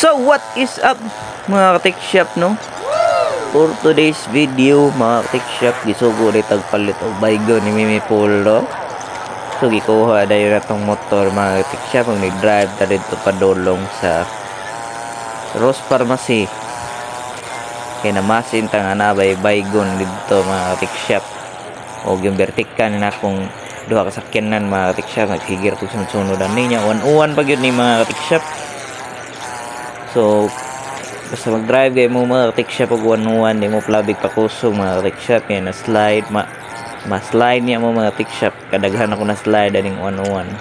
So what is up mga ka-tech shop, no? For today's video mga ka-tech shop, gisugo rin tagpalit o baygo ni Mimi Polo. So gikuha na yun natong motor mga ka-tech shop kung nag-drive na rin ito padulong sa Rose Pharmacy. Kaya namasin tanga na baygon dito mga ka-tech shop. O yung vertical na kung duha kasakyanan mga ka-tech shop, naghigir ito sunod-sunodan niya. One pag yun ni mga ka-tech shop. So basta mag-drive kayo mo mga ka-tech shop pag 1-1 di mo plabig pakusong mga ka-tech shop kaya na-slide ma-slide niya mo mga ka-tech shop. Kadaghan ako na-slide aning 1-1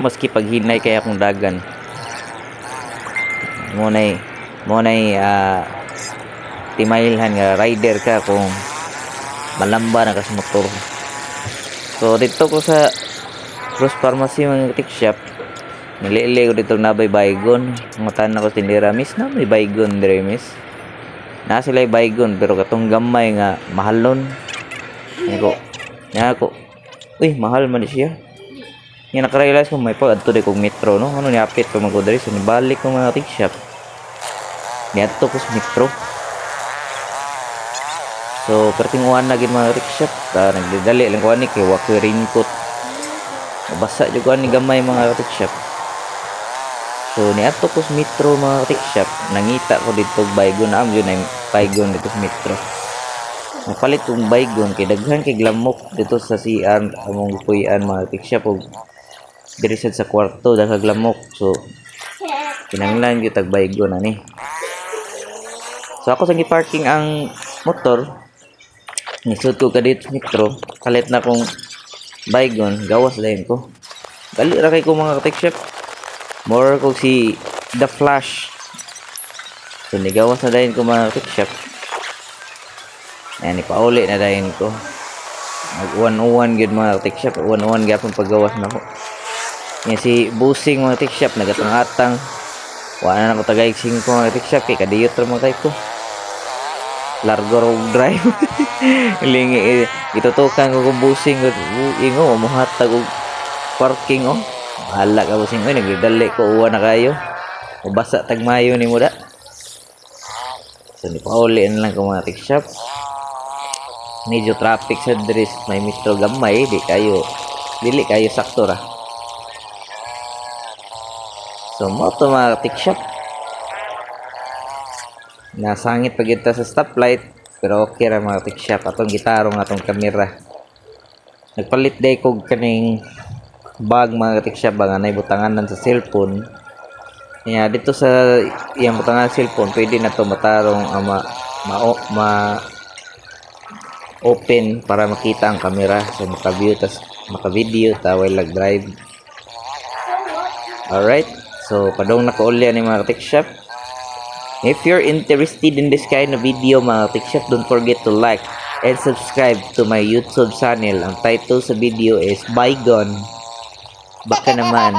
maski pag hinay kaya akong dagan mo na timailhan nga rider ka kung malamba na kas motor. So dito ko sa Rose Pharmacy mga ka-tech shop, nilili ko dito na baygon. Matan ako tindira, miss na may baygon dire miss. Na sila baygon pero katong gamay nga mahalon. Nya ko. Uy, mahal man siya. Nya nakarealize ko may pag adto di kog metro, no. Ano ni apit pa magod diri so nibalik ko mga tech shop. Niadto ko sa metro. So pertinguan na gid mga tech shop. Nagdadali lang ko ani kay wa ko raincoat. Basa jud ko ani gamay mga tech shop. So niadto ko sa metro mga tech shop, nangita ko dito baygon na yun ay baygon dito sa metro. Napalit kong baygon kay daghan kay glamok dito sa CR among kuyan mga tech shop og diri sa kwarto daghan glamok. So kinahanglan gyud tag baygon ani. So ako sa gi-parking ang motor, nisud ko ka dito sa metro, kalit na kong baygon, gawas dayon ko. Gali ra kay ko mga tech shop. More ko si The Flash. So nigawas na dahin ko mga tech shop. Ayan, ipauli na dahin ko. Mag 101 gud mga tech shop. 101 gapon paggawas na ko. Yan si Busing mga tech shop, nagatang-atang. Wala na ko tagay 5 mga tech shop. Kaya kadiyot ra mga ko. Largo road drive. Ilingi, itutukan ko kung Busing. Ingo, muhatag og parking oh. Bahala ka Busing, oy nagdali ko uwa na kayo. Mabasa tagmayo ni mo da. So ni pauli na lang ko mga tech shop. Medyo traffic sa diri may metro gamay, dili kayo sakto ra. So mo to mga tech shop. Nasangit pag kita sa stoplight, pero okay ra mga tech shop. Atong gitarong atong kamera. Nagpalit day kog kaning bag mga tech shop, bag anay butanganan sa cellphone. Kaya dito sa iyang butangan cellphone, pwede na to matarong open para makita ang camera so maka-view tas maka-video ta while nag-drive. Alright, so padong na ko uli ni mga tech shop. If you're interested in this kind of video mga tech shop, don't forget to like and subscribe to my YouTube channel. Ang title sa video is Baygon. Baka naman